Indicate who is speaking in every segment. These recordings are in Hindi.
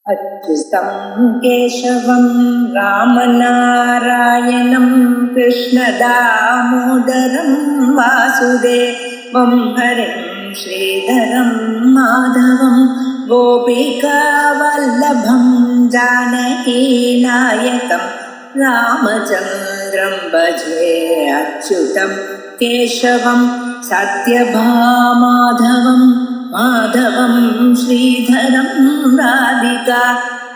Speaker 1: अच्युतं केशवं रामनारायणं कृष्णदामोदरं वासुदेवं हरिं श्रीधरं माधवं गोपिकावल्लभं जानकीनायकं रामचन्द्रं भजे। अच्युतं केशवं सत्यभामाधवं माधवं श्रीधरं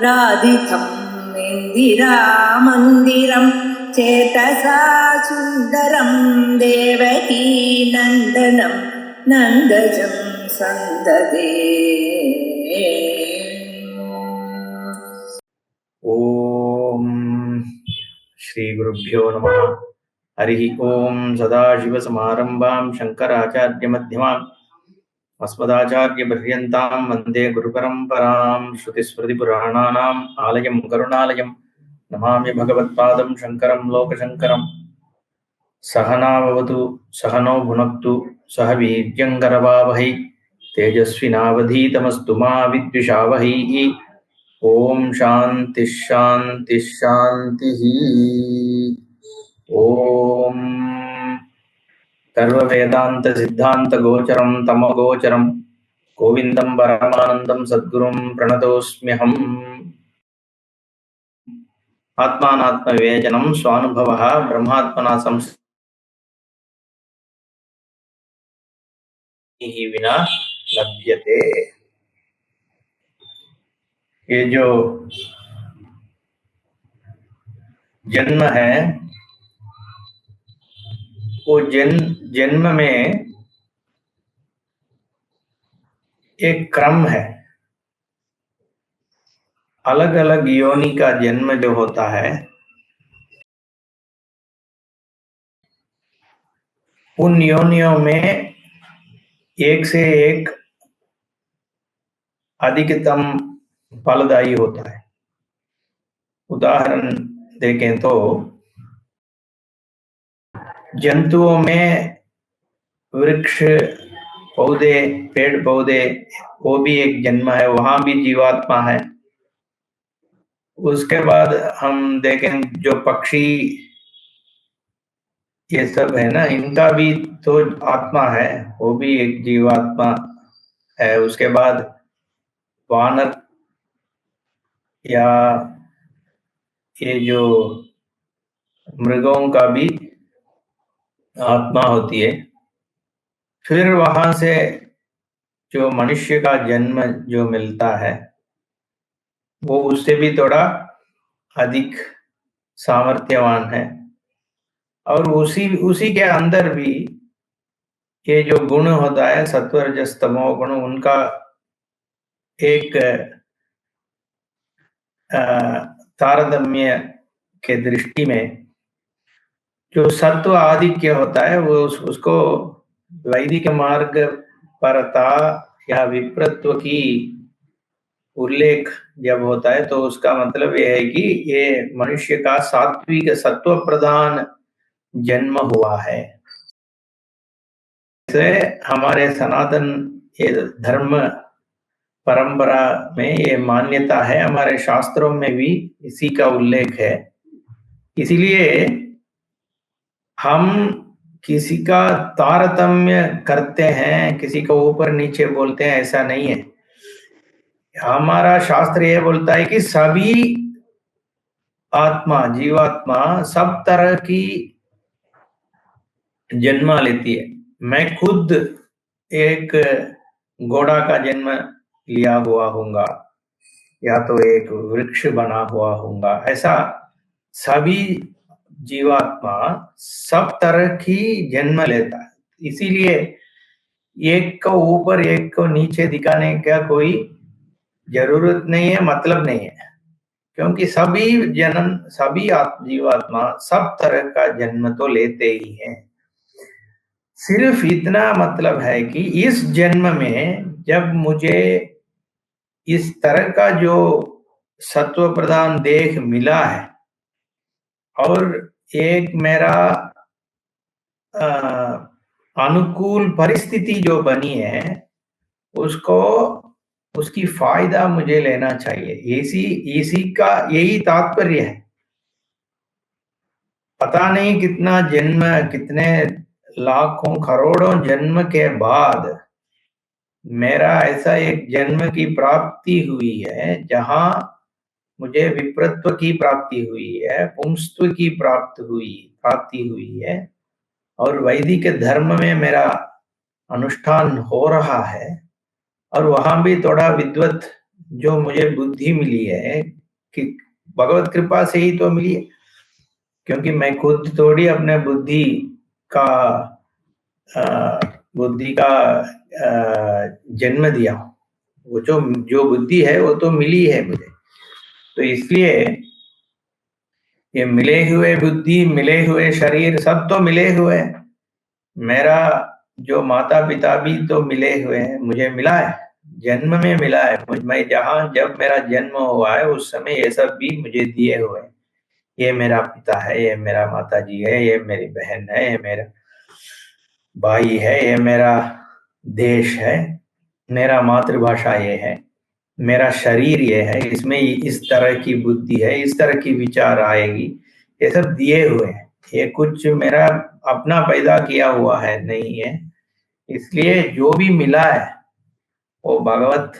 Speaker 1: राधितं इन्दिरामन्दिरं चेतसा सुन्दरं देवकी नन्दनं नन्दजं सन्ददे।
Speaker 2: ओम श्री गुरुभ्यो नमः। हरि ओम। सदाशिवसमारंभां शंकराचार्यमध्यमाम् अस्मदाचार्यपर्यन्तां वन्दे गुरुपरम्परां। श्रुतिस्मृतिपुराणानाम् आलयं करुणालयं नमामि भगवत्पादं शङ्करं लोकशङ्करम्। सहनाववतु सहनौ भुनक्तु सह वीर्यङ्करवावहै तेजस्विनावधीतमस्तु मा विद्विषावहैः। ओम शांति शांति शांति। ओम सर्व वेदांत सिद्धांत गोचरम तमगोचरम गोविंदम परमानंदम सद्गुरुं प्रणतोस्म्यहम्। आत्मानात्म विवेचनम स्वानुभवः ब्रह्मात्मना संस्थितिः विना लभ्यते। ये जो जन्म है वो जन्म में एक क्रम है। अलग अलग योनि का जन्म जो होता है उन योनियों में एक से एक अधिकतम फलदायी होता है। उदाहरण देखें तो जंतुओं में वृक्ष पौधे पेड़ पौधे वो भी एक जन्म है, वहां भी जीवात्मा है। उसके बाद हम देखें जो पक्षी ये सब है ना, इनका भी तो आत्मा है, वो भी एक जीवात्मा है। उसके बाद वानर या ये जो मृगों का भी आत्मा होती है। फिर वहां से जो मनुष्य का जन्म जो मिलता है वो उससे भी थोड़ा अधिक सामर्थ्यवान है। और उसी के अंदर भी ये जो गुण होता है सत्व रजस तमो गुण, उनका एक तारतम्य के दृष्टि में जो सत्व आधिक्य होता है वो उसको वैदिक मार्ग परता या विप्रत्व की उल्लेख जब होता है तो उसका मतलब यह है कि ये मनुष्य का सात्विक सत्व प्रधान जन्म हुआ है। इसे हमारे सनातन ये धर्म परंपरा में ये मान्यता है, हमारे शास्त्रों में भी इसी का उल्लेख है। इसीलिए हम किसी का तारतम्य करते हैं, किसी को ऊपर नीचे बोलते हैं, ऐसा नहीं है। हमारा शास्त्र ये बोलता है कि सभी आत्मा जीवात्मा सब तरह की जन्म लेती है। मैं खुद एक घोड़ा का जन्म लिया हुआ हूँगा या तो एक वृक्ष बना हुआ हूँगा, ऐसा सभी जीवात्मा सब तरह की जन्म लेता है। इसीलिए एक को ऊपर एक को नीचे दिखाने का कोई जरूरत नहीं है, मतलब नहीं है, क्योंकि सभी जीवात्मा सब तरह का जन्म तो लेते ही हैं। सिर्फ इतना मतलब है कि इस जन्म में जब मुझे इस तरह का जो सत्व प्रधान देह मिला है और एक मेरा अनुकूल परिस्थिति जो बनी है उसको उसकी फायदा मुझे लेना चाहिए। इसी का यही तात्पर्य है। पता नहीं कितना जन्म, कितने लाखों करोड़ों जन्म के बाद मेरा ऐसा एक जन्म की प्राप्ति हुई है जहां मुझे विप्रत्व की प्राप्ति हुई है, पुंस्त्व की प्राप्ति हुई है, और वैदिक धर्म में मेरा अनुष्ठान हो रहा है, और वहां भी थोड़ा विद्वत जो मुझे बुद्धि मिली है कि भगवत कृपा से ही तो मिली है, क्योंकि मैं खुद थोड़ी अपने का बुद्धि का जन्म दिया हूं। वो जो बुद्धि है वो तो मिली है मुझे। तो इसलिए ये मिले हुए बुद्धि, मिले हुए शरीर, सब तो मिले हुए हैं। मेरा जो माता पिता भी तो मिले हुए हैं, मुझे मिला है, जन्म में मिला है। मैं जब मेरा जन्म हुआ है उस समय ये सब भी मुझे दिए हुए हैं। ये मेरा पिता है, ये मेरा माता जी है, ये मेरी बहन है, ये मेरा भाई है, ये मेरा देश है, मेरा मातृभाषा ये है, मेरा शरीर ये है, इसमें इस तरह की बुद्धि है, इस तरह की विचार आएगी, ये सब दिए हुए हैं। ये कुछ मेरा अपना पैदा किया हुआ है नहीं है। इसलिए जो भी मिला है वो भगवत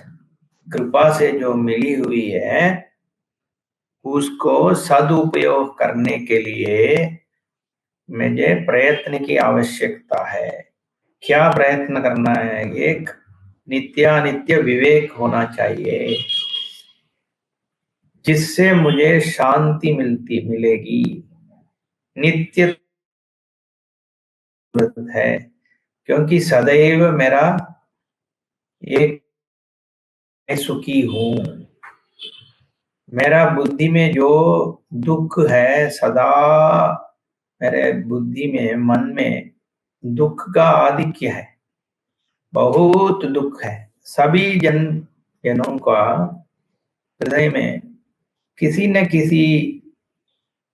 Speaker 2: कृपा से जो मिली हुई है, उसको सदुपयोग करने के लिए मुझे प्रयत्न की आवश्यकता है। क्या प्रयत्न करना है? एक नित्यानित्य विवेक होना चाहिए, जिससे मुझे शांति मिलेगी। नित्य है, क्योंकि सदैव मेरा एक मैं सुखी हूं। मेरा बुद्धि में जो दुख है, सदा मेरे बुद्धि में, मन में दुख का आधिक्य है, बहुत दुख है। सभी जनों का हृदय में किसी न किसी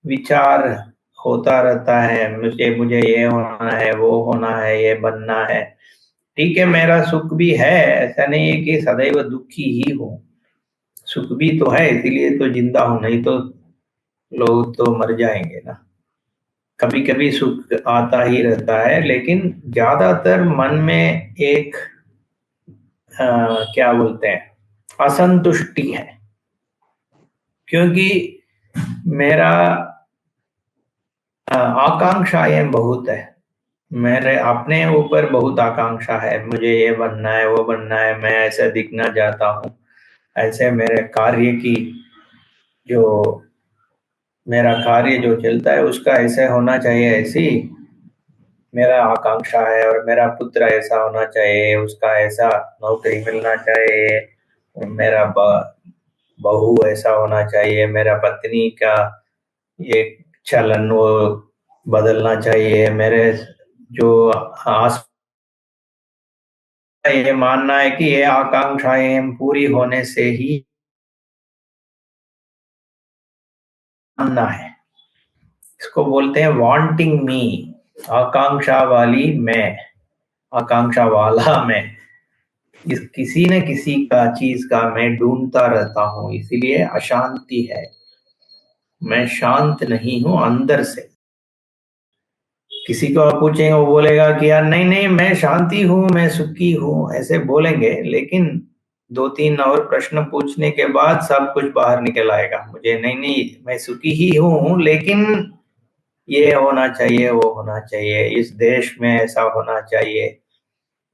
Speaker 2: विचार होता रहता है। मुझे ये होना है, वो होना है, ये बनना है। ठीक है, मेरा सुख भी है, ऐसा नहीं है कि सदैव दुखी ही हूं। सुख भी तो है, इसीलिए तो जिंदा हूं, नहीं तो लोग तो मर जाएंगे ना। कभी कभी सुख आता ही रहता है, लेकिन ज्यादातर मन में एक क्या बोलते हैं, असंतुष्टि है। क्योंकि मेरा आकांक्षाएं बहुत है, मेरे अपने ऊपर बहुत आकांक्षा है। मुझे ये बनना है, वो बनना है, मैं ऐसा दिखना चाहता हूँ, ऐसे मेरे कार्य की जो मेरा कार्य जो चलता है उसका ऐसे होना चाहिए, ऐसी मेरा आकांक्षा है। और मेरा पुत्र ऐसा होना चाहिए, उसका ऐसा नौकरी मिलना चाहिए, और मेरा बहू ऐसा होना चाहिए, मेरा पत्नी का ये चलन वो बदलना चाहिए। मेरे जो आस ये मानना है कि ये आकांक्षाएं पूरी होने से ही मानना है। इसको बोलते हैं वांटिंग मी, आकांक्षा वाली मैं, आकांक्षा वाला मैं। इस किसी न किसी का चीज का मैं ढूंढता रहता हूं, इसीलिए अशांति है। मैं शांत नहीं हूं अंदर से। किसी को आप पूछेंगे, वो बोलेगा कि यार नहीं नहीं मैं शांति हूं, मैं सुखी हूं, ऐसे बोलेंगे। लेकिन दो तीन और प्रश्न पूछने के बाद सब कुछ बाहर निकल आएगा। मुझे नहीं नहीं मैं सुखी ही हूं, लेकिन ये होना चाहिए, वो होना चाहिए, इस देश में ऐसा होना चाहिए,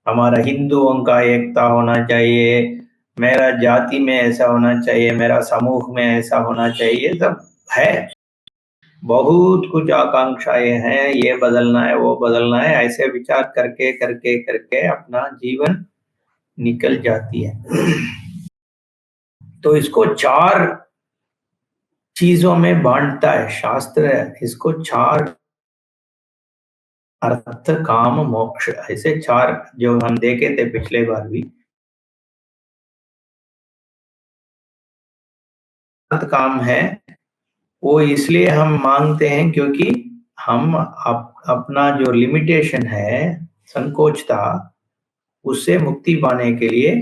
Speaker 2: हमारा हिंदुओं का एकता होना चाहिए, मेरा जाति में ऐसा होना चाहिए, मेरा समूह में ऐसा होना चाहिए। सब है, बहुत कुछ आकांक्षाएं हैं, ये बदलना है, वो बदलना है, ऐसे विचार करके करके करके अपना जीवन निकल जाती है। तो इसको चार चीजों में बांटता है शास्त्र, इसको चार अर्थ काम मोक्ष, ऐसे चार जो हम देखे थे पिछले बार भी। अर्थ काम है वो इसलिए हम मांगते हैं क्योंकि हम अपना जो लिमिटेशन है, संकोचता, उससे मुक्ति पाने के लिए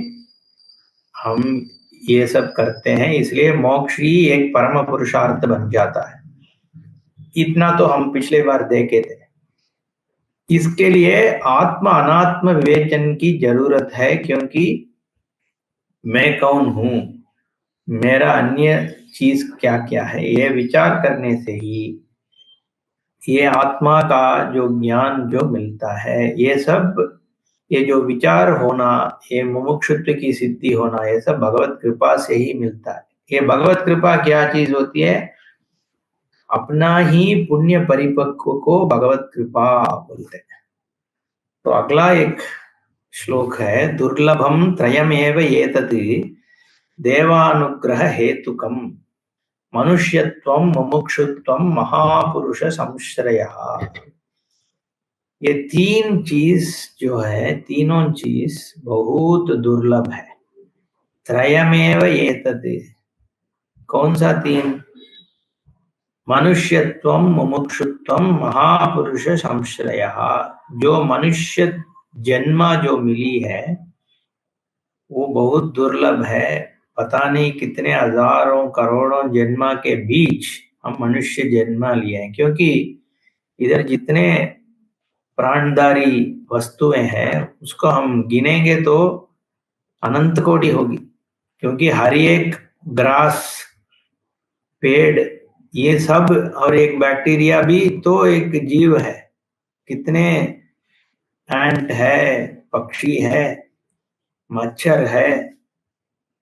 Speaker 2: हम ये सब करते हैं, इसलिए मोक्ष ही एक परम पुरुषार्थ बन जाता है। इतना तो हम पिछले बार देखे थे। इसके लिए आत्म अनात्म विवेचन की जरूरत है, क्योंकि मैं कौन हूं, मेरा अन्य चीज क्या क्या है, ये विचार करने से ही ये आत्मा का जो ज्ञान जो मिलता है, ये सब, ये जो विचार होना, ये मुमुक्षुत्व की सिद्धि होना, ये सब भगवत कृपा से ही मिलता है। ये भगवत कृपा क्या चीज होती है? अपना ही पुण्य परिपक्व को भगवत कृपा बोलते हैं। तो अगला एक श्लोक है, दुर्लभम त्रयमेव एतत् देवानुग्रह हेतुकम मनुष्यत्वम मुमुक्षुत्वम महापुरुष संश्रयः। ये तीन चीज जो है, तीनों चीज बहुत दुर्लभ है। त्रयमेव एतत्, कौन सा तीन? मनुष्यत्वम मुमुक्षुत्वम महापुरुष संश्रयः। जो मनुष्य जन्म जो मिली है वो बहुत दुर्लभ है। पता नहीं कितने हजारों करोड़ों जन्म के बीच हम मनुष्य जन्म लिए हैं, क्योंकि इधर जितने प्राणधारी वस्तुएं हैं उसको हम गिनेंगे तो अनंत कोटि होगी, क्योंकि हर एक ग्रास, पेड़, ये सब, और एक बैक्टीरिया भी तो एक जीव है। कितने एंट है, पक्षी है, मच्छर है,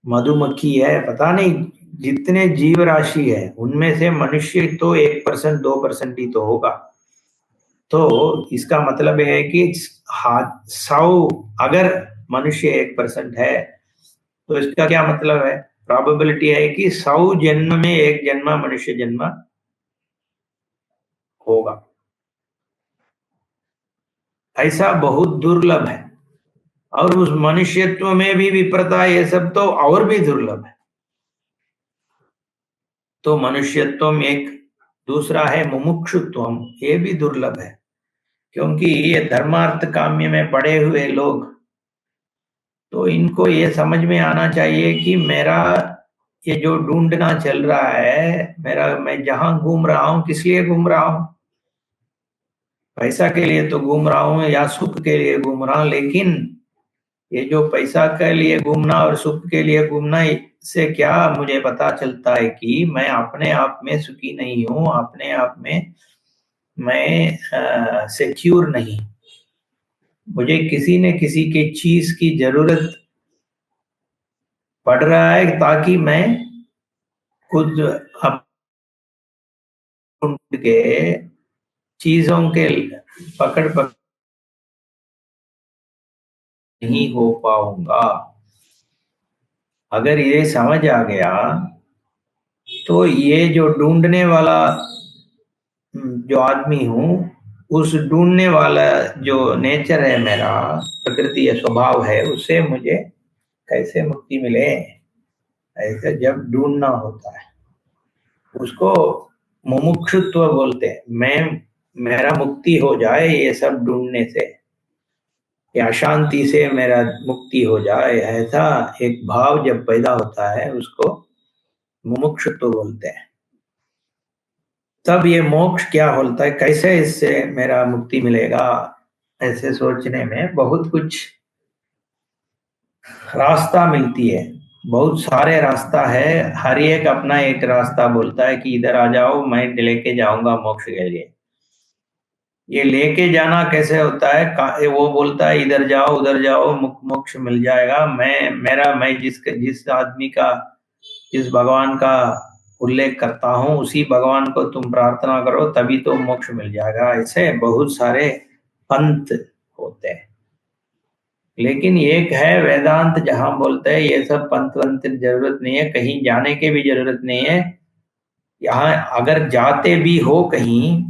Speaker 2: मधुमक्खी है, पता नहीं जितने जीव राशि है, उनमें से मनुष्य तो 1% 2% ही तो होगा। तो इसका मतलब है कि 100, अगर मनुष्य 1% है तो इसका क्या मतलब है? प्रोबेबिलिटी है कि 100 जन्म में एक जन्म मनुष्य जन्म होगा। ऐसा बहुत दुर्लभ है। और उस मनुष्यत्व में भी विप्रता, ये सब तो और भी दुर्लभ है। तो मनुष्यत्व एक, दूसरा है मुमुक्षुत्वम, ये भी दुर्लभ है, क्योंकि ये धर्मार्थ काम्य में पड़े हुए लोग, तो इनको ये समझ में आना चाहिए कि मेरा ये जो ढूंढना चल रहा है, मेरा, मैं जहां घूम रहा हूं, किस लिए घूम रहा हूं? पैसा के लिए तो घूम रहा हूं या सुख के लिए घूम रहा हूं, लेकिन ये जो पैसा के लिए घूमना और सुख के लिए घूमना, इससे क्या मुझे पता चलता है कि मैं अपने आप में सुखी नहीं हूं, अपने आप में मैं सिक्योर नहीं। मुझे किसी न किसी के चीज की जरूरत पड़ रहा है, ताकि मैं खुद ढूंढ के चीजों के पकड़ नहीं हो पाऊंगा। अगर ये समझ आ गया तो ये जो ढूंढने वाला जो आदमी हूं, उस ढूंढने वाला जो नेचर है मेरा, प्रकृति है, स्वभाव है, उससे मुझे कैसे मुक्ति मिले? ऐसे जब ढूंढना होता है, उसको मुमुक्षुत्व बोलते हैं। मैं, मेरा मुक्ति हो जाए ये सब ढूंढने से, या अशांति से मेरा मुक्ति हो जाए, ऐसा एक भाव जब पैदा होता है उसको मुमुक्षुत्व बोलते हैं। तब ये मोक्ष क्या होता है, कैसे इससे मेरा मुक्ति मिलेगा, ऐसे सोचने में बहुत कुछ रास्ता मिलती है। बहुत सारे रास्ता है, हर एक अपना एक रास्ता बोलता है कि इधर आ जाओ, मैं लेके जाऊंगा मोक्ष के लिए। ये लेके जाना कैसे होता है? वो बोलता है इधर जाओ उधर जाओ, मोक्ष मिल जाएगा। मैं जिस आदमी का, जिस भगवान का उल्लेख करता हूँ, उसी भगवान को तुम प्रार्थना करो तभी तो मोक्ष मिल जाएगा। ऐसे बहुत सारे पंथ होते हैं, लेकिन एक है वेदांत, जहां बोलते हैं ये सब पंथ वंथ जरूरत नहीं है, कहीं जाने की भी जरूरत नहीं है। यहाँ अगर जाते भी हो कहीं,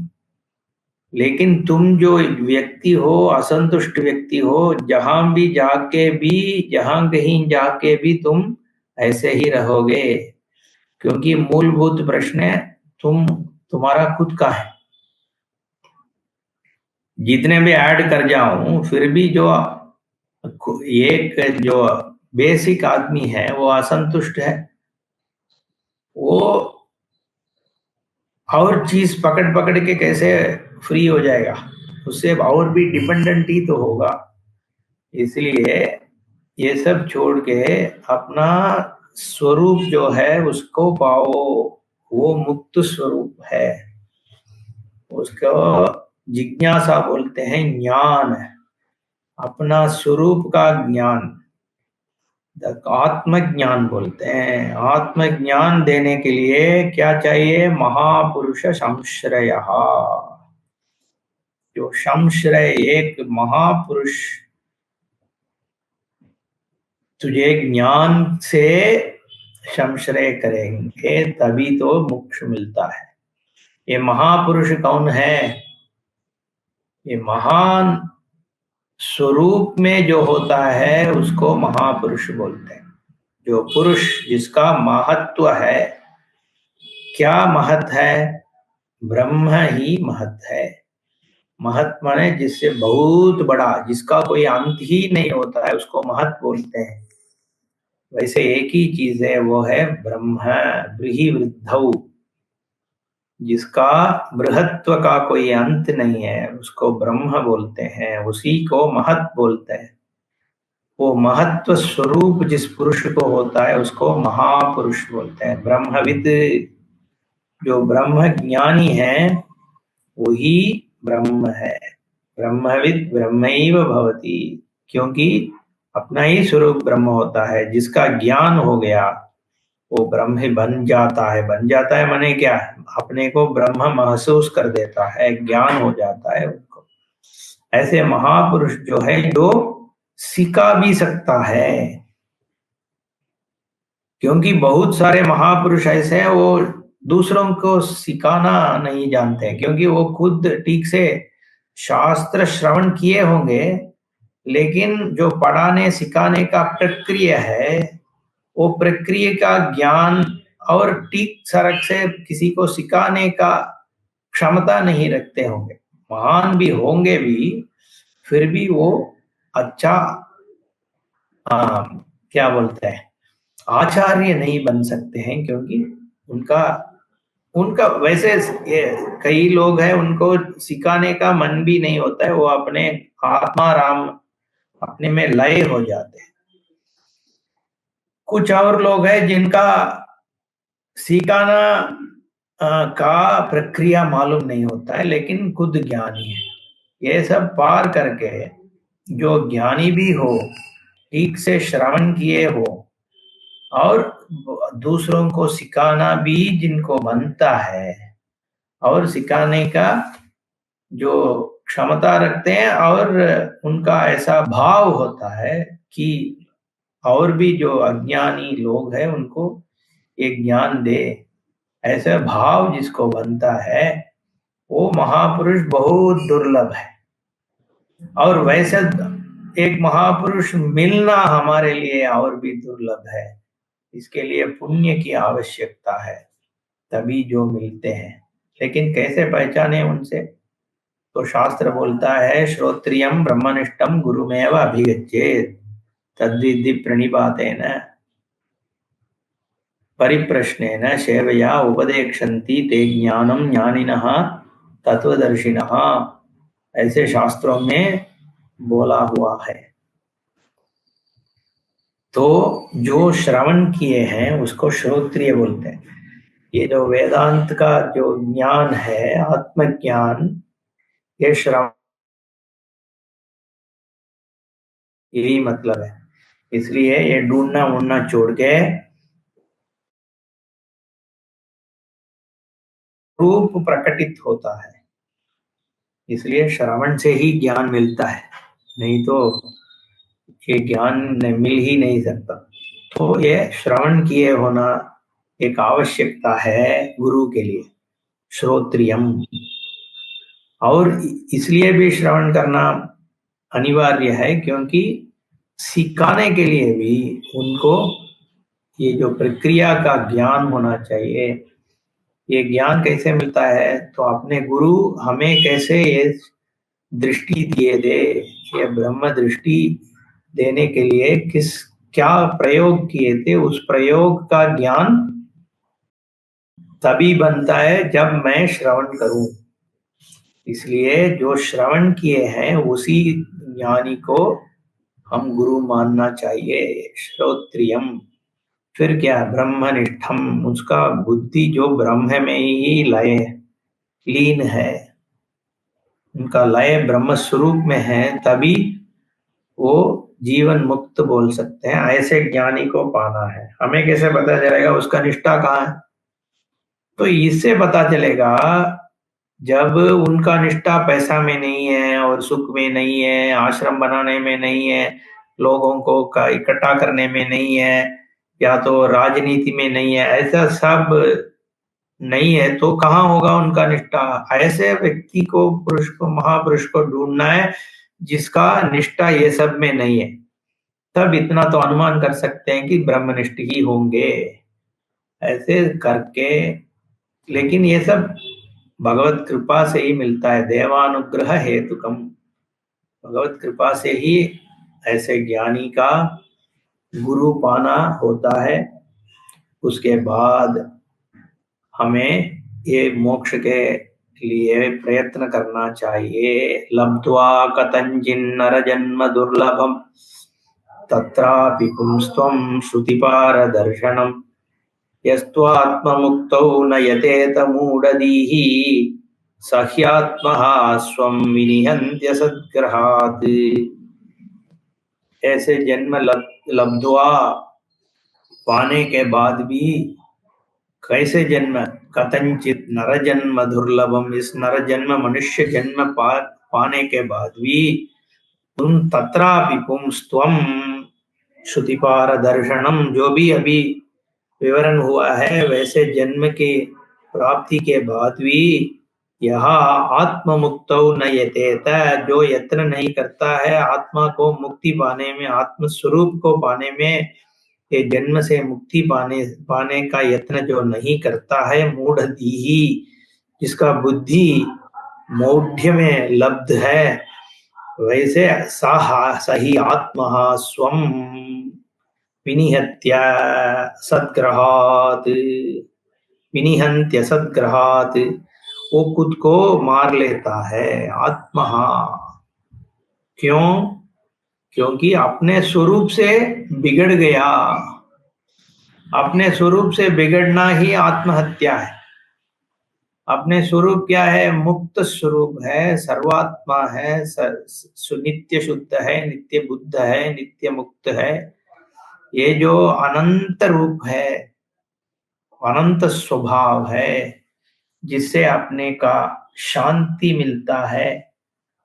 Speaker 2: लेकिन तुम जो व्यक्ति हो, असंतुष्ट व्यक्ति हो, जहां भी जाके भी, जहां कहीं जाके भी तुम ऐसे ही रहोगे, क्योंकि मूलभूत प्रश्न है तुम्हारा खुद का है। जितने भी ऐड कर जाऊं, फिर भी जो एक जो बेसिक आदमी है वो असंतुष्ट है, वो और चीज पकड़ पकड़ के कैसे फ्री हो जाएगा, उससे और भी डिपेंडेंट ही तो होगा। इसलिए ये सब छोड़ के अपना स्वरूप जो है उसको पाओ, वो मुक्त स्वरूप है, उसको जिज्ञासा बोलते हैं, ज्ञान, अपना स्वरूप का ज्ञान, आत्मज्ञान बोलते हैं। आत्मज्ञान देने के लिए क्या चाहिए? महापुरुष संश्रय। जो संश्रय, एक महापुरुष तुझे ज्ञान से संश्रय करेंगे तभी तो मोक्ष मिलता है। ये महापुरुष कौन है? ये महान स्वरूप में जो होता है उसको महापुरुष बोलते हैं। जो पुरुष जिसका महत्व है, क्या महत्व है? ब्रह्म ही महत्व है। महत्व माने जिससे बहुत बड़ा, जिसका कोई अंत ही नहीं होता है, उसको महत्व बोलते हैं। वैसे एक ही चीज है, वो है ब्रह्म, बृहद्वृद्धौ, जिसका बृहत्व का कोई अंत नहीं है, उसको ब्रह्म बोलते हैं, उसी को महत्व बोलते हैं। वो महत्व स्वरूप जिस पुरुष को होता है उसको महापुरुष बोलते हैं। ब्रह्मविद, जो ब्रह्म ज्ञानी है वही ब्रह्म है। ब्रह्मविद ब्रह्मैव भवति, क्योंकि अपना ही स्वरूप ब्रह्म होता है। जिसका ज्ञान हो गया वो ब्रह्म ही बन जाता है। बन जाता है माने क्या? अपने को ब्रह्म महसूस कर देता है, ज्ञान हो जाता है उनको। ऐसे महापुरुष जो है, जो सिखा भी सकता है, क्योंकि बहुत सारे महापुरुष ऐसे हैं वो दूसरों को सिखाना नहीं जानते, क्योंकि वो खुद ठीक से शास्त्र श्रवण किए होंगे, लेकिन जो पढ़ाने सिखाने का प्रक्रिया है, वो प्रक्रिया का ज्ञान और ठीक सरक से किसी को सिखाने का क्षमता नहीं रखते होंगे। महान भी होंगे भी, फिर भी वो अच्छा क्या बोलते हैं, आचार्य नहीं बन सकते हैं, क्योंकि उनका उनका वैसे कई लोग हैं उनको सिखाने का मन भी नहीं होता है, वो अपने आत्माराम अपने में लय हो जाते हैं। कुछ और लोग हैं जिनका सिखाना का प्रक्रिया मालूम नहीं होता है, लेकिन खुद ज्ञानी है। ये सब पार करके जो ज्ञानी भी हो, ठीक से श्रवण किए हो और दूसरों को सिखाना भी जिनको बनता है और सिखाने का जो क्षमता रखते हैं, और उनका ऐसा भाव होता है कि और भी जो अज्ञानी लोग हैं उनको एक ज्ञान दे, ऐसा भाव जिसको बनता है, वो महापुरुष बहुत दुर्लभ है। और वैसे एक महापुरुष मिलना हमारे लिए और भी दुर्लभ है। इसके लिए पुण्य की आवश्यकता है, तभी जो मिलते हैं। लेकिन कैसे पहचाने उनसे? तो शास्त्र बोलता है, श्रोत्रियम ब्रह्मनिष्ठम गुरुमेव अभिगच्छेत् तद्विद्धि प्रणिपातेन परिप्रश्नेन सेवया उपदेक्षन्ति ते ज्ञानम ज्ञानिनः तत्वदर्शिनः, ऐसे शास्त्रों में बोला हुआ है। तो जो श्रवण किए हैं उसको श्रोत्रिय बोलते हैं। ये जो वेदांत का जो ज्ञान है, आत्मज्ञान, ये श्रवण, यही मतलब है। इसलिए ये ढूंढना उड़ना छोड़ के रूप प्रकटित होता है, इसलिए श्रवण से ही ज्ञान मिलता है, नहीं तो ये ज्ञान मिल ही नहीं सकता। तो ये श्रवण किए होना एक आवश्यकता है गुरु के लिए, श्रोत्रियम। और इसलिए भी श्रवण करना अनिवार्य है, क्योंकि सिखाने के लिए भी उनको ये जो प्रक्रिया का ज्ञान होना चाहिए। ये ज्ञान कैसे मिलता है? तो अपने गुरु हमें कैसे ये दृष्टि दिए दे, ये ब्रह्म दृष्टि देने के लिए किस क्या प्रयोग किए थे, उस प्रयोग का ज्ञान तभी बनता है जब मैं श्रवण करूं। इसलिए जो श्रवण किए हैं उसी ज्ञानी को हम गुरु मानना चाहिए। श्रोत्रियम, फिर क्या, ब्रह्मनिष्ठम, उसका बुद्धि जो ब्रह्म में ही लय लीन है, उनका लय ब्रह्म स्वरूप में है, तभी वो जीवन मुक्त बोल सकते हैं। ऐसे ज्ञानी को पाना है। हमें कैसे पता चलेगा उसका निष्ठा कहाँ है? तो इससे पता चलेगा जब उनका निष्ठा पैसा में नहीं है और सुख में नहीं है, आश्रम बनाने में नहीं है, लोगों को का इकट्ठा करने में नहीं है, या तो राजनीति में नहीं है, ऐसा सब नहीं है, तो कहाँ होगा उनका निष्ठा? ऐसे व्यक्ति को, पुरुष को, महापुरुष को ढूंढना है जिसका निष्ठा ये सब में नहीं है। तब इतना तो अनुमान कर सकते हैं कि ब्रह्मनिष्ठ ही होंगे। ऐसे करके, लेकिन ये सब भगवत कृपा से ही मिलता है। देवानुग्रह हेतुकम, भगवत कृपा से ही ऐसे ज्ञानी का गुरु पाना होता है। उसके बाद हमें ये मोक्ष के लिए प्रयत्न करना चाहिए। लब्ध्वा कतंजिन्नर जन्म दुर्लभम तत्रापि पुंस्त्वं श्रुतिपारदर्शनम् यस्त्वात्ममुक्तौ न यतेत मूढधीः सह्यात्मः स्वं विनिहन्त्य सद्ग्रहात्। ऐसे जन्म लब्ध्वा, पाने के बाद भी, कैसे जन्म, कथंचित नर जन्म दुर्लभम, इस नर जन्म मनुष्य जन्म पाने के बाद भी तुम तत्रापि पुंस्त्वं श्रुतिपार दर्शनम, जो भी अभी विवरण हुआ है वैसे जन्म की प्राप्ति के बाद भी यह आत्म मुक्तौ न यतेत, जो यत्न नहीं करता है आत्मा को मुक्ति पाने में, आत्म स्वरूप को पाने में, ये जन्म से मुक्ति पाने का यत्न जो नहीं करता है, मूढ़धीहि, जिसका बुद्धि मौढ़्य में लब्ध है, वैसे सही आत्मा स्वम विनिहत्य सद्ग्रहात्, विनिहन्त्य सद्ग्रहात्, वो खुद को मार लेता है। आत्मा, क्यों? क्योंकि अपने स्वरूप से बिगड़ गया। अपने स्वरूप से बिगड़ना ही आत्महत्या है। अपने स्वरूप क्या है? मुक्त स्वरूप है, सर्वात्मा है, नित्य शुद्ध है, नित्य बुद्ध है, नित्य मुक्त है। ये जो अनंत रूप है, अनंत स्वभाव है, जिससे अपने का शांति मिलता है,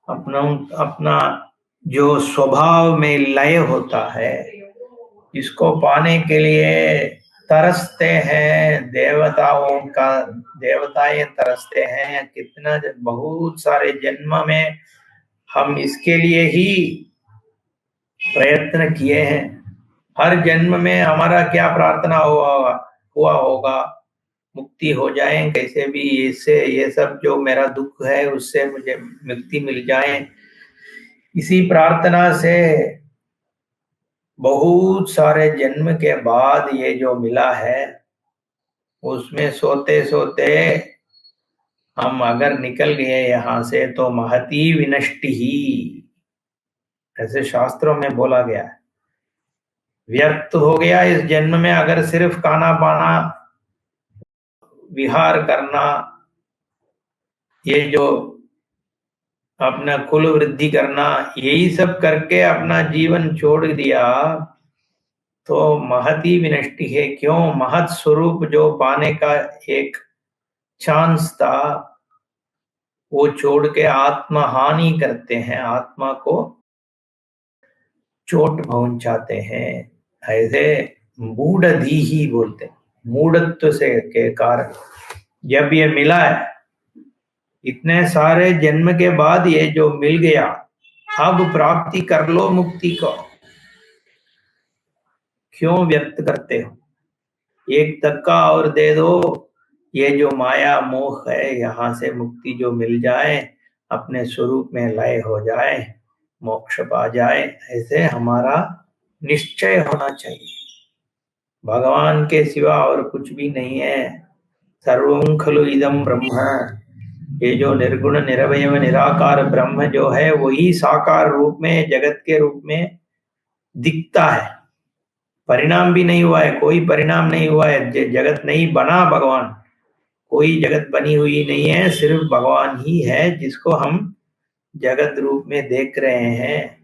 Speaker 2: अपना जो स्वभाव में लय होता है, इसको पाने के लिए तरसते हैं देवताओं का, देवताएं तरसते हैं। कितना, बहुत सारे जन्म में हम इसके लिए ही प्रयत्न किए हैं। हर जन्म में हमारा क्या प्रार्थना हुआ होगा? मुक्ति हो जाए कैसे भी, इससे, ये सब जो मेरा दुख है उससे मुझे मुक्ति मिल जाए, इसी प्रार्थना से बहुत सारे जन्म के बाद ये जो मिला है, उसमें सोते सोते हम अगर निकल गए यहाँ से तो महती विनष्टि ही, ऐसे शास्त्रों में बोला गया है। व्यर्थ हो गया इस जन्म में अगर सिर्फ खाना पाना, विहार करना, ये जो अपना कुल वृद्धि करना, यही सब करके अपना जीवन छोड़ दिया तो महती विनष्टि है। क्यों? महत स्वरूप जो पाने का एक चांस था, वो छोड़ के आत्मा हानि करते हैं, आत्मा को चोट पहुंचाते हैं। ऐसे मूढ़धी ही बोलते हैं, मूढ़त्व से के कारण जब ये मिला है, इतने सारे जन्म के बाद ये जो मिल गया, अब प्राप्ति कर लो मुक्ति को, क्यों व्यर्थ करते हो? एक धक्का और दे दो, ये जो माया मोह है, यहाँ से मुक्ति जो मिल जाए, अपने स्वरूप में लय हो जाए, मोक्ष पा जाए। ऐसे हमारा निश्चय होना चाहिए, भगवान के सिवा और कुछ भी नहीं है। सर्वं खलु इदं ब्रह्म, ये जो निर्गुण निरवयव निराकार ब्रह्म जो है वही साकार रूप में जगत के रूप में दिखता है। परिणाम भी नहीं हुआ है, कोई परिणाम नहीं हुआ है, जगत नहीं बना, भगवान कोई जगत बनी हुई नहीं है, सिर्फ भगवान ही है जिसको हम जगत रूप में देख रहे हैं।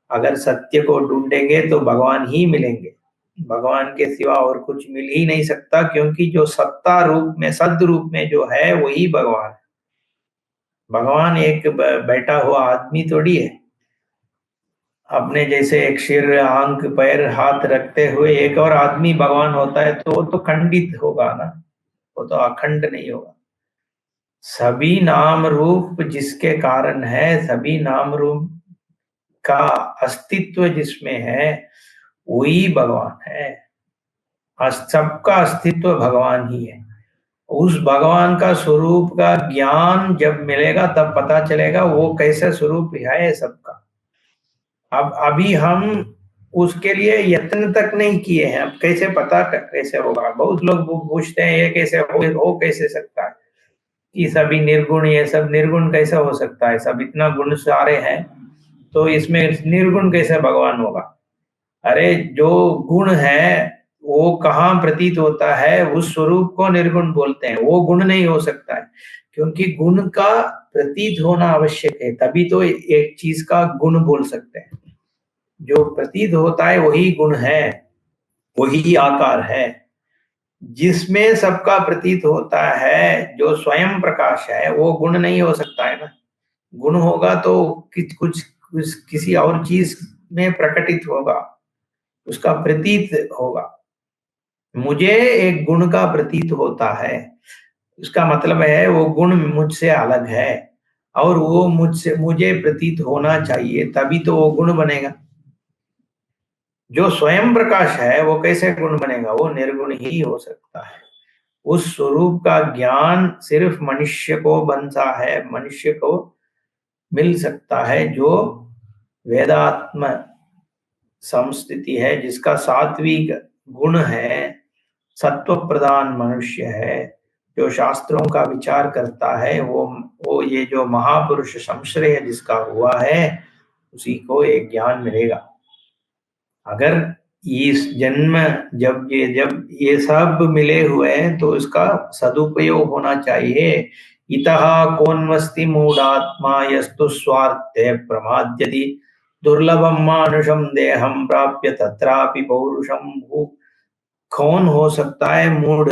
Speaker 2: अगर सत्य को ढूंढेंगे तो भगवान ही मिलेंगे, भगवान के सिवा और कुछ मिल ही नहीं सकता, क्योंकि जो सत्ता रूप में सद रूप में जो है वही भगवान है। भगवान एक बैठा हुआ आदमी थोड़ी है। अपने जैसे एक सिर आंख पैर हाथ रखते हुए एक और आदमी भगवान होता है तो वो तो खंडित होगा ना, वो तो अखंड नहीं होगा। सभी नाम रूप जिसके कारण है, सभी नाम रूप का अस्तित्व जिसमें है वही भगवान है। सबका अस्तित्व भगवान ही है। उस भगवान का स्वरूप का ज्ञान जब मिलेगा तब पता चलेगा वो कैसा स्वरूप है सबका। अब अभी हम उसके लिए यत्न तक नहीं किए हैं, अब कैसे पता कैसे होगा। बहुत लोग पूछते हैं ये कैसे हो कैसे सकता है कि सभी निर्गुण, ये सब निर्गुण कैसे हो सकता है, सब इतना गुण सारे हैं तो इसमें निर्गुण कैसे भगवान होगा। अरे जो गुण है वो कहाँ प्रतीत होता है, उस स्वरूप को निर्गुण बोलते हैं, वो गुण नहीं हो सकता है, क्योंकि गुण का प्रतीत होना आवश्यक है, तभी तो एक चीज का गुण बोल सकते हैं। जो प्रतीत होता है वही गुण है, वही आकार है। जिसमें सबका प्रतीत होता है, जो स्वयं प्रकाश है, वो गुण नहीं हो सकता है ना। गुण होगा तो कुछ किसी और चीज में प्रकटित होगा, उसका प्रतीत होगा। मुझे एक गुण का प्रतीत होता है, उसका मतलब है वो गुण मुझसे अलग है और वो मुझे प्रतीत होना चाहिए, तभी तो वो गुण बनेगा। जो स्वयं प्रकाश है वो कैसे गुण बनेगा, वो निर्गुण ही हो सकता है। उस स्वरूप का ज्ञान सिर्फ मनुष्य को बनता है, मनुष्य को मिल सकता है जो वेदात्म संस्थिति है, जिसका सात्विक गुण है, सत्व प्रधान मनुष्य है, जो शास्त्रों का विचार करता है, वो ये जो महापुरुष संश्रय जिसका हुआ है उसी को एक ज्ञान मिलेगा। अगर इस जन्म जब ये सब मिले हुए हैं तो इसका सदुपयोग होना चाहिए। इतः कोन्वस्ति मूढ़ात्मा यस्तु स्वार्थे प्रमाद्यति दुर्लभम मानुषम देहम प्राप्य तत्रापि पौरुषम भू। कौन हो सकता है मूढ़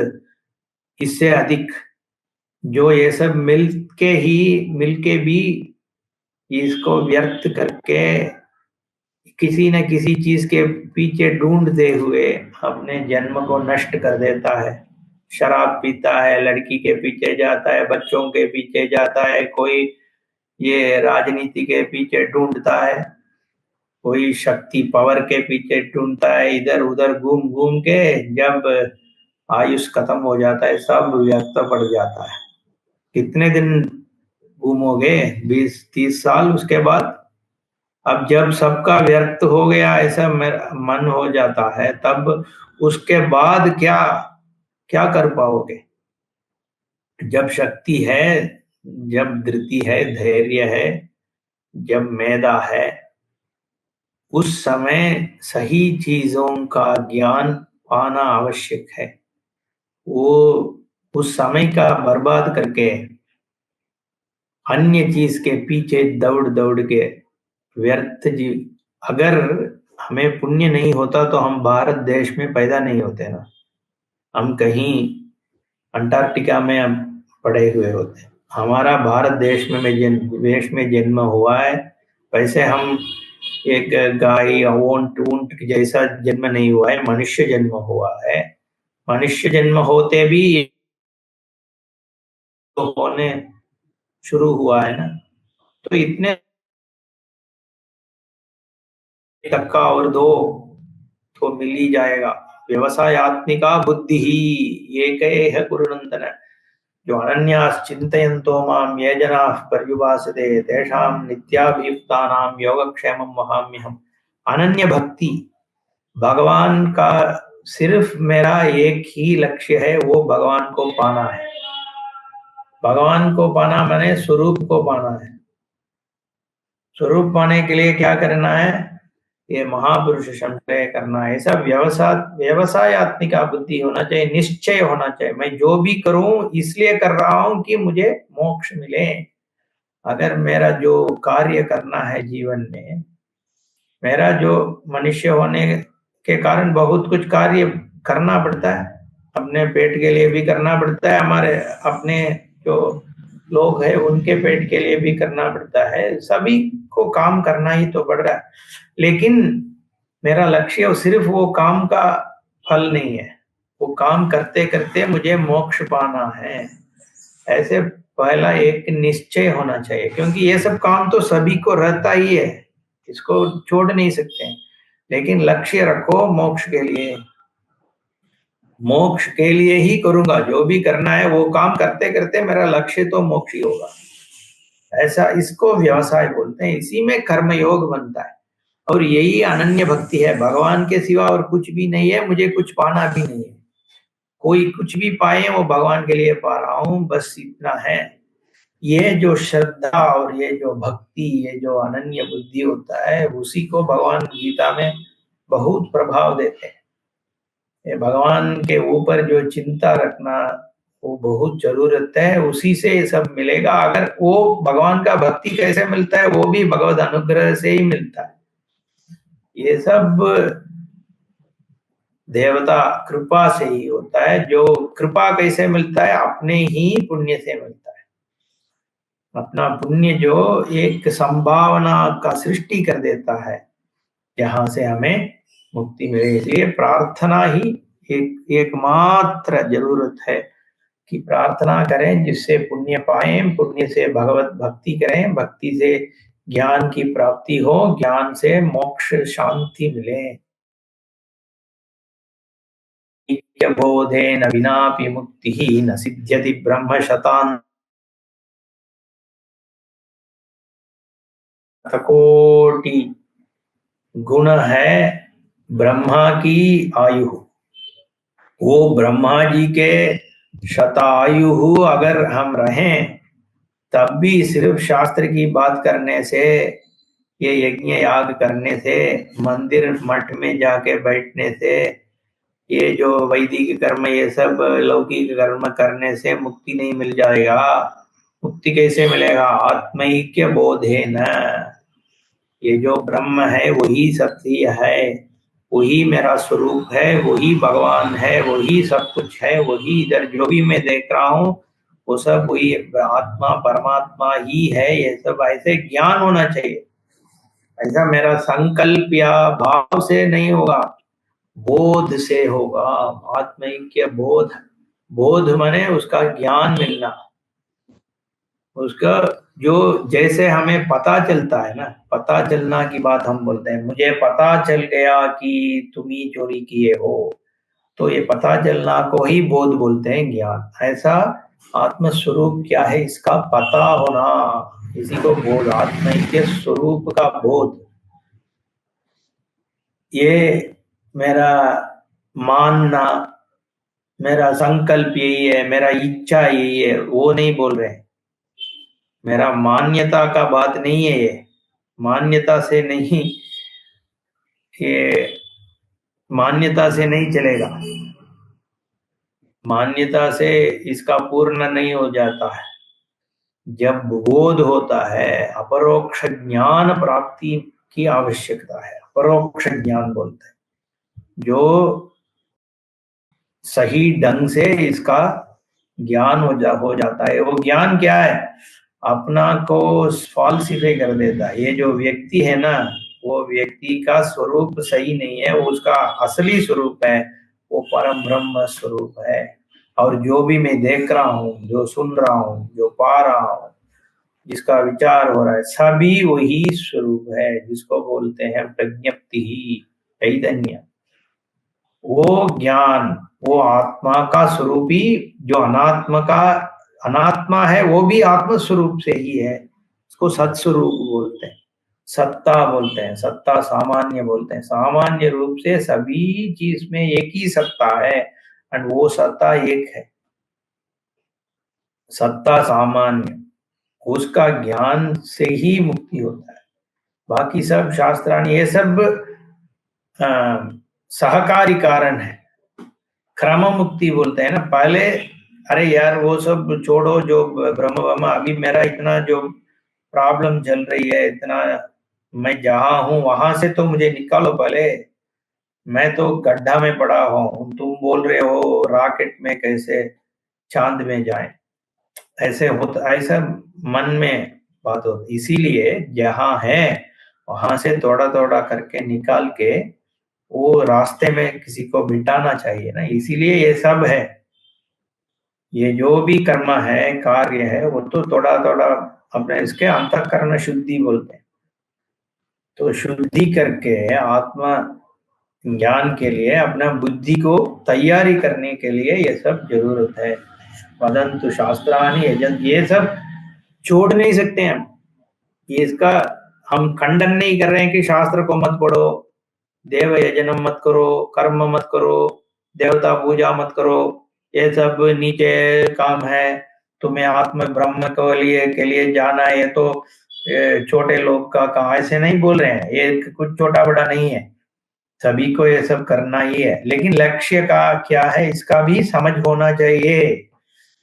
Speaker 2: इससे अधिक, जो ये सब मिलके भी इसको व्यर्थ करके किसी न किसी चीज के पीछे ढूंढते हुए अपने जन्म को नष्ट कर देता है। शराब पीता है, लड़की के पीछे जाता है, बच्चों के पीछे जाता है, कोई ये राजनीति के पीछे ढूंढता है, कोई शक्ति पावर के पीछे ढूंढता है, इधर उधर घूम घूम के जब आयुष खत्म हो जाता है सब व्यर्थ पड़ जाता है। कितने दिन घूमोगे, 20-30 साल, उसके बाद अब जब सबका व्यर्थ हो गया ऐसा मन हो जाता है, तब उसके बाद क्या क्या कर पाओगे। जब शक्ति है, जब धृति है, धैर्य है, जब मेधा है, उस समय सही चीजों का ज्ञान पाना आवश्यक है। वो उस समय का बर्बाद करके अन्य चीज के पीछे दौड़ दौड़ के व्यर्थ जी। अगर हमें पुण्य नहीं होता तो हम भारत देश में पैदा नहीं होते ना, हम कहीं अंटार्कटिका में हम पड़े हुए होते। हमारा भारत देश में जन्म हुआ है, वैसे हम एक गाय या ऊंट जैसा जन्म नहीं हुआ है, मनुष्य जन्म हुआ है। मनुष्य जन्म होते भी तो होने शुरू हुआ है ना, तो इतने टक्का और दो तो मिल ही जाएगा। व्यवसायत्मिका बुद्धि ही ये कहे है गुरुनंदन, जो अनन्यास चिंतयन्तो माम ये जनाः पर्युपासते तेषां नित्याभियुक्तानां योगक्षेमं वहाम्यहम्। अनन्य भक्ति, भगवान का सिर्फ मेरा एक ही लक्ष्य है, वो भगवान को पाना है। भगवान को पाना माने स्वरूप को पाना है। स्वरूप पाने के लिए क्या करना है? ये महापुरुष संश्रय करना है। ऐसा व्यवसायत्मिक बुद्धि होना चाहिए, निश्चय होना चाहिए। मैं जो भी करूं इसलिए कर रहा हूं कि मुझे मोक्ष मिले। अगर मेरा जो कार्य करना है जीवन में, मेरा जो मनुष्य होने के कारण बहुत कुछ कार्य करना पड़ता है, अपने पेट के लिए भी करना पड़ता है, हमारे अपने जो लोग हैं उनके पेट के लिए भी करना पड़ता है, सभी को काम करना ही तो पड़ रहा है। लेकिन मेरा लक्ष्य सिर्फ वो काम का फल नहीं है, वो काम करते करते मुझे मोक्ष पाना है। ऐसे पहला एक निश्चय होना चाहिए, क्योंकि ये सब काम तो सभी को रहता ही है, इसको छोड़ नहीं सकते हैं। लेकिन लक्ष्य रखो मोक्ष के लिए, मोक्ष के लिए ही करूंगा, जो भी करना है वो काम करते करते मेरा लक्ष्य तो मोक्ष ही होगा। ऐसा इसको व्यवसाय बोलते हैं, इसी में कर्मयोग बनता है। और यही अनन्य भक्ति है, भगवान के सिवा और कुछ भी नहीं है, मुझे कुछ पाना भी नहीं है। कोई कुछ भी पाए वो भगवान के लिए पा रहा हूं, बस इतना है। ये जो श्रद्धा और ये जो भक्ति, ये जो अनन्य बुद्धि होता है, उसी को भगवान गीता में बहुत प्रभाव देते हैं। ये भगवान के ऊपर जो चिंता रखना वो बहुत जरूरत है, उसी से ये सब मिलेगा। अगर वो भगवान का भक्ति कैसे मिलता है, वो भी भगवत अनुग्रह से ही मिलता है। ये सब देवता कृपा से ही होता है। जो कृपा कैसे मिलता है? अपने ही पुण्य से मिलता है। अपना पुण्य जो एक संभावना का सृष्टि कर देता है, जहां से हमें मुक्ति मिले। इसलिए प्रार्थना ही एकमात्र जरूरत है कि प्रार्थना करें जिससे पुण्य पाएं, पुण्य से भगवत भक्ति करें, भक्ति से ज्ञान की प्राप्ति हो, ज्ञान से मोक्ष शांति मिले। बोधेन विनापि मुक्तिः न सिद्ध्यति ब्रह्म शतान् कोटि गुण है ब्रह्मा की आयु। वो ब्रह्मा जी के शतायु अगर हम रहें, तब भी सिर्फ शास्त्र की बात करने से, ये यज्ञ याग करने से, मंदिर मठ में जाके बैठने से, ये जो वैदिक कर्म, ये सब लौकिक कर्म करने से मुक्ति नहीं मिल जाएगा। मुक्ति कैसे मिलेगा? आत्मैक्य बोधे न। ये जो ब्रह्म है वही सत्य है, वही मेरा स्वरूप है, वही भगवान है, वही सब कुछ है, वही इधर जो भी मैं देख रहा हूँ वो सब वही आत्मा परमात्मा ही है। ये सब ऐसे ज्ञान होना चाहिए। ऐसा मेरा संकल्प या भाव से नहीं होगा, बोध से होगा। आत्मैक्य बोध, बोध माने उसका ज्ञान मिलना, उसका जो जैसे हमें पता चलता है ना, पता चलना की बात हम बोलते हैं। मुझे पता चल गया कि तुम ही चोरी किए हो, तो ये पता चलना को ही बोध बोलते हैं, ज्ञान। ऐसा आत्म स्वरूप क्या है इसका पता होना, इसी को बोध, आत्मैक्य स्वरूप का बोध। ये मेरा मानना, मेरा संकल्प यही है, मेरा इच्छा यही है, वो नहीं बोल रहे। मेरा मान्यता का बात नहीं है, ये मान्यता से नहीं, ये मान्यता से नहीं चलेगा। मान्यता से इसका पूर्ण नहीं हो जाता है। जब बोध होता है, अपरोक्ष ज्ञान प्राप्ति की आवश्यकता है। अपरोक्ष ज्ञान बोलते हैं, जो सही ढंग से इसका ज्ञान हो जाता है। वो ज्ञान क्या है? अपना को फॉल्सिफाई कर देता है। ये जो व्यक्ति है ना, वो व्यक्ति का स्वरूप सही नहीं है, वो उसका असली स्वरूप है, वो परम ब्रह्म स्वरूप है। और जो भी मैं देख रहा हूँ, जो सुन रहा हूँ, जो पा रहा हूँ, जिसका विचार हो रहा है, सभी वही स्वरूप है, जिसको बोलते हैं प्रज्ञप्ति ही, चैतन्य। वो ज्ञान, वो आत्मा का स्वरूप ही, जो अनात्मा है वो भी आत्म स्वरूप से ही है, उसको सत्स्वरूप बोलते हैं। सत्ता बोलते हैं, सत्ता सामान्य बोलते हैं। सामान्य रूप से सभी चीज में एक ही सत्ता है, और वो सत्ता एक है, सत्ता सामान्य। उसका ज्ञान से ही मुक्ति होता है। बाकी सब शास्त्राणी ये सब अ, सहकारी कारण है। क्रम मुक्ति बोलते हैं ना, पहले अरे यार वो सब छोड़ो, जो ब्रह्म ब्रह्म, अभी मेरा इतना जो प्रॉब्लम चल रही है, इतना मैं जहां हूं वहां से तो मुझे निकालो पहले। मैं तो गड्ढा में पड़ा हूं, तुम बोल रहे हो रॉकेट में कैसे चांद में जाएं। ऐसे होता, ऐसा मन में बात होती। इसीलिए जहां है वहां से थोड़ा थोड़ा करके निकाल के वो रास्ते में किसी को बिठाना चाहिए ना। इसीलिए ये सब है, ये जो भी कर्म है, कार्य है, वो तो थोड़ा थोड़ा अपने इसके अंतःकरण शुद्धि बोलते हैं। तो शुद्धि करके आत्मा ज्ञान के लिए अपना बुद्धि को तैयारी करने के लिए ये सब जरूरत है। वदंतु शास्त्राणि यजन्त, ये सब छोड़ नहीं सकते हम। ये इसका हम खंडन नहीं कर रहे हैं कि शास्त्र को मत पढ़ो, देव यजनम मत करो, कर्म मत करो, देवता पूजा मत करो, ये सब नीचे काम है। तुम्हें आत्म ब्रह्म के लिए जाना है, ये तो छोटे लोग का काम, ऐसे नहीं बोल रहे हैं। ये कुछ छोटा बड़ा नहीं है, सभी को ये सब करना ही है। लेकिन लक्ष्य का क्या है इसका भी समझ होना चाहिए।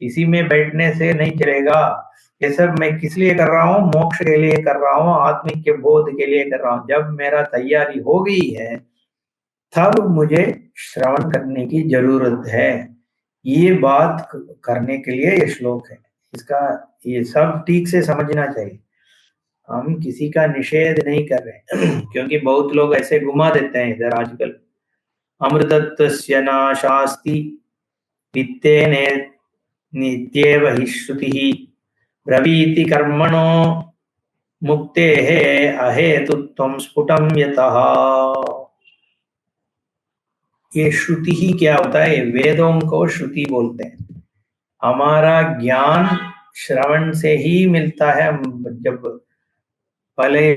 Speaker 2: इसी में बैठने से नहीं चलेगा। ये सब मैं किस लिए कर रहा हूँ? मोक्ष के लिए कर रहा हूँ, आत्मिक के बोध के लिए कर रहा हूँ। जब मेरा तैयारी हो गई है तब मुझे श्रवण करने की जरूरत है। ये बात करने के लिए ये श्लोक है। इसका ये सब ठीक से समझना चाहिए। हम किसी का निषेध नहीं कर रहे क्योंकि बहुत लोग ऐसे घुमा देते हैं इधर आजकल। अमृतत्वस्य नाशास्ति वित्तेने नित्येव हि श्रुतिः ब्रवीति कर्मणो मुक्तेः अहेतुत्वं स्फुटं यतः। ये श्रुति ही क्या होता है? वेदों को श्रुति बोलते हैं। हमारा ज्ञान श्रवण से ही मिलता है। जब पहले